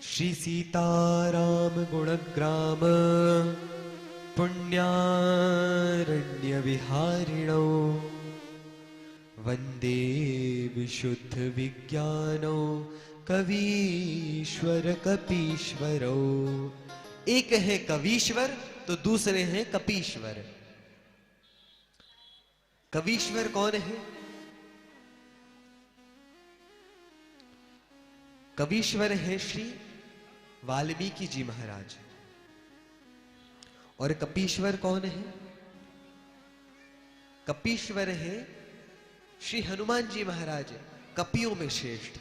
श्री सीताराम गुणग्राम पुण्यारण्य विहारिणो वंदे विशुद्ध विज्ञानो कवीश्वर कपीश्वरो। एक है कवीश्वर तो दूसरे हैं कपीश्वर। कवीश्वर कौन है? कवीश्वर है श्री वाल्मीकि जी महाराज। और कपीश्वर कौन है? कपीश्वर है श्री हनुमान जी महाराज, कपियों में श्रेष्ठ।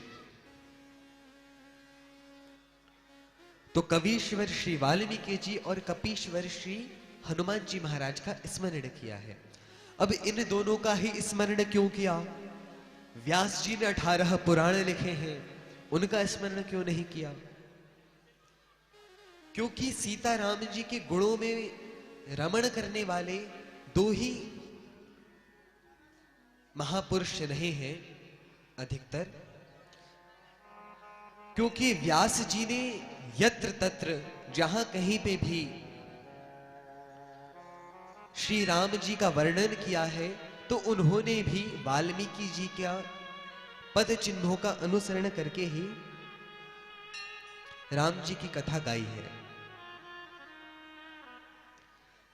तो कवीश्वर श्री वाल्मीकि जी और कपीश्वर श्री हनुमान जी महाराज का स्मरण किया है। अब इन दोनों का ही स्मरण क्यों किया? व्यास जी ने 18 पुराण लिखे हैं, उनका स्मरण क्यों नहीं किया? क्योंकि सीताराम जी के गुणों में रमण करने वाले दो ही महापुरुष रहे हैं अधिकतर। क्योंकि व्यास जी ने यत्र तत्र जहां कहीं पे भी श्री राम जी का वर्णन किया है तो उन्होंने भी वाल्मीकि जी का पद चिन्हों का अनुसरण करके ही राम जी की कथा गाई है।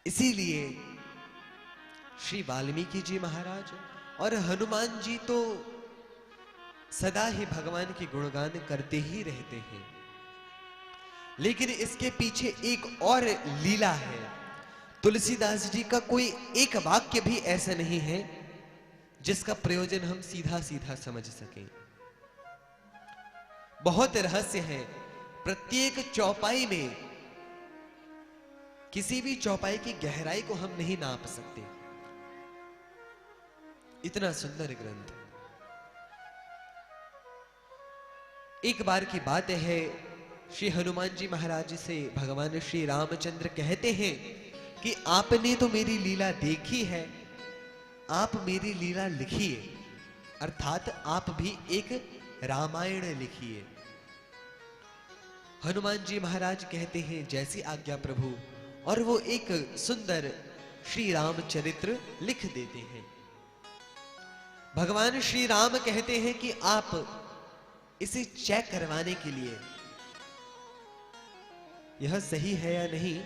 इसीलिए श्री वाल्मीकि जी महाराज और हनुमान जी तो सदा ही भगवान की गुणगान करते ही रहते हैं। लेकिन इसके पीछे एक और लीला है। तुलसीदास जी का कोई एक वाक्य भी ऐसा नहीं है जिसका प्रयोजन हम सीधा सीधा समझ सकें। बहुत रहस्य है प्रत्येक चौपाई में। किसी भी चौपाई की गहराई को हम नहीं नाप सकते, इतना सुंदर ग्रंथ। एक बार की बात है, श्री हनुमान जी महाराज से भगवान श्री रामचंद्र कहते हैं कि आपने तो मेरी लीला देखी है, आप मेरी लीला लिखिए, अर्थात आप भी एक रामायण लिखिए। हनुमान जी महाराज कहते हैं जैसी आज्ञा प्रभु, और वो एक सुंदर श्री रामचरित्र लिख देते हैं। भगवान श्री राम कहते हैं कि आप इसे चेक करवाने के लिए, यह सही है या नहीं,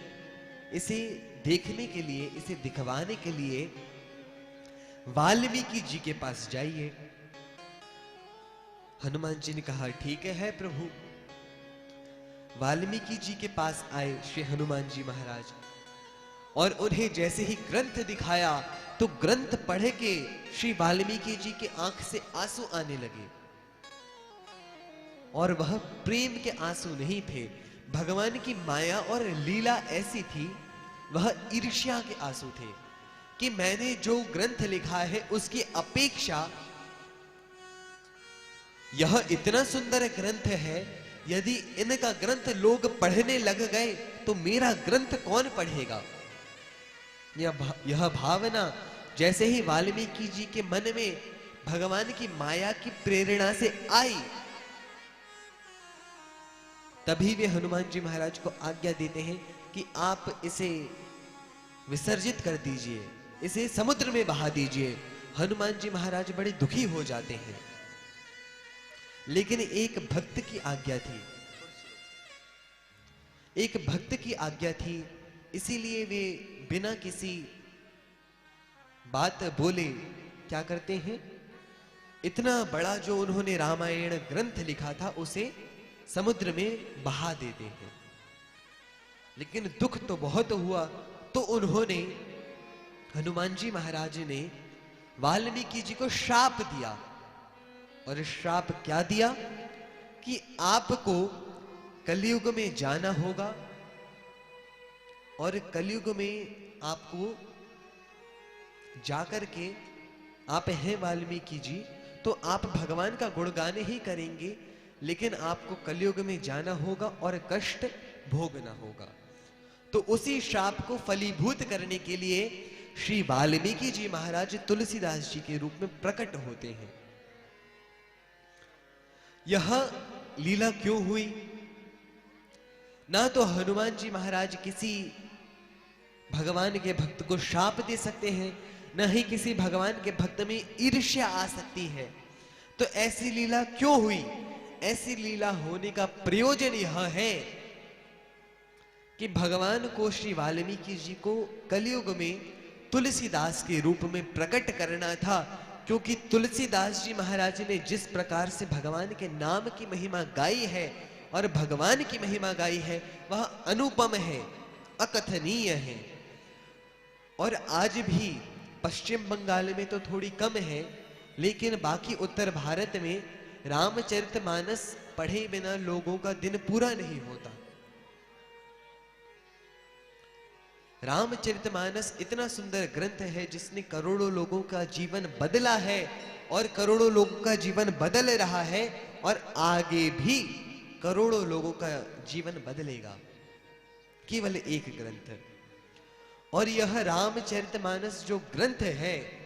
इसे देखने के लिए, इसे दिखवाने के लिए वाल्मीकि जी के पास जाइए। हनुमान जी ने कहा ठीक है प्रभु। वाल्मीकि जी के पास आए श्री हनुमान जी महाराज, और उन्हें जैसे ही ग्रंथ दिखाया तो ग्रंथ पढ़ के श्री वाल्मीकि जी के आंख से आंसू आने लगे। और वह प्रेम के आंसू नहीं थे, भगवान की माया और लीला ऐसी थी, वह ईर्ष्या के आंसू थे कि मैंने जो ग्रंथ लिखा है उसकी अपेक्षा यह इतना सुंदर ग्रंथ है, यदि इनका ग्रंथ लोग पढ़ने लग गए तो मेरा ग्रंथ कौन पढ़ेगा। यह भावना जैसे ही वाल्मीकि जी के मन में भगवान की माया की प्रेरणा से आई, तभी वे हनुमान जी महाराज को आज्ञा देते हैं कि आप इसे विसर्जित कर दीजिए, इसे समुद्र में बहा दीजिए। हनुमान जी महाराज बड़े दुखी हो जाते हैं, लेकिन एक भक्त की आज्ञा थी, एक भक्त की आज्ञा थी, इसीलिए वे बिना किसी बात बोले क्या करते हैं, इतना बड़ा जो उन्होंने रामायण ग्रंथ लिखा था उसे समुद्र में बहा देते हैं। लेकिन दुख तो बहुत हुआ, तो उन्होंने, हनुमान जी महाराज ने वाल्मीकि जी को श्राप दिया। और श्राप क्या दिया कि आपको कलयुग में जाना होगा, और कलयुग में आपको जाकर के, आप हैं वाल्मीकि जी तो आप भगवान का गुणगान ही करेंगे, लेकिन आपको कलयुग में जाना होगा और कष्ट भोगना होगा। तो उसी श्राप को फलीभूत करने के लिए श्री वाल्मीकि जी महाराज तुलसीदास जी के रूप में प्रकट होते हैं। यह लीला क्यों हुई? ना तो हनुमान जी महाराज किसी भगवान के भक्त को शाप दे सकते हैं, न ही किसी भगवान के भक्त में ईर्ष्या आ सकती है। तो ऐसी लीला क्यों हुई? ऐसी लीला होने का प्रयोजन यह है कि भगवान को श्री वाल्मीकि जी को कलयुग में तुलसीदास के रूप में प्रकट करना था, क्योंकि तुलसीदास जी महाराज ने जिस प्रकार से भगवान के नाम की महिमा गाई है और भगवान की महिमा गाई है वह अनुपम है, अकथनीय है। और आज भी पश्चिम बंगाल में तो थोड़ी कम है, लेकिन बाकी उत्तर भारत में रामचरितमानस पढ़े बिना लोगों का दिन पूरा नहीं होता। रामचरितमानस इतना सुंदर ग्रंथ है जिसने करोड़ों लोगों का जीवन बदला है और करोड़ों लोगों का जीवन बदल रहा है और आगे भी करोड़ों लोगों का जीवन बदलेगा, केवल एक ग्रंथ। और यह रामचरितमानस जो ग्रंथ है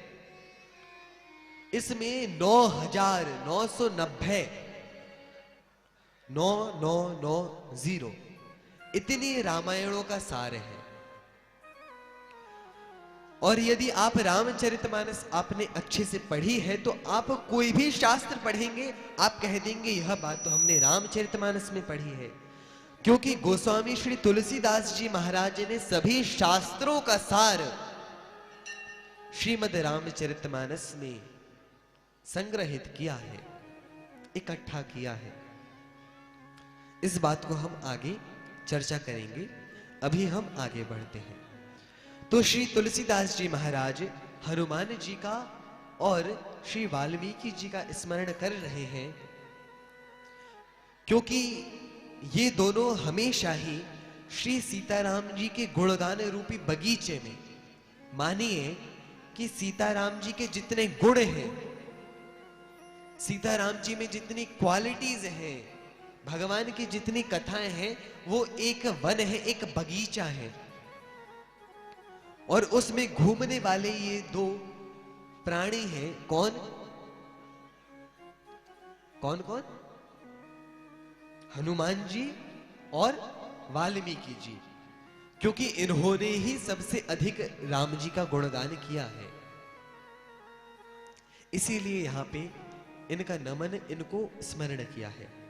इसमें 9,990 इतनी रामायणों का सार है। और यदि आप रामचरितमानस आपने अच्छे से पढ़ी है तो आप कोई भी शास्त्र पढ़ेंगे आप कह देंगे यह बात तो हमने रामचरितमानस में पढ़ी है, क्योंकि गोस्वामी श्री तुलसीदास जी महाराज ने सभी शास्त्रों का सार श्रीमद् रामचरितमानस में संग्रहित किया है, इकट्ठा किया है। इस बात को हम आगे चर्चा करेंगे। अभी हम आगे बढ़ते हैं। तो श्री तुलसीदास जी महाराज हनुमान जी का और श्री वाल्मीकि जी का स्मरण कर रहे हैं, क्योंकि ये दोनों हमेशा ही श्री सीताराम जी के गुणगान रूपी बगीचे में, मानिए कि सीताराम जी के जितने गुण हैं, सीताराम जी में जितनी क्वालिटीज हैं, भगवान की जितनी कथाएं हैं, वो एक वन है, एक बगीचा है। और उसमें घूमने वाले ये दो प्राणी हैं, कौन कौन कौन? हनुमान जी और वाल्मीकि जी, क्योंकि इन्होंने ही सबसे अधिक राम जी का गुणगान किया है। इसीलिए यहां पे इनका नमन, इनको स्मरण किया है।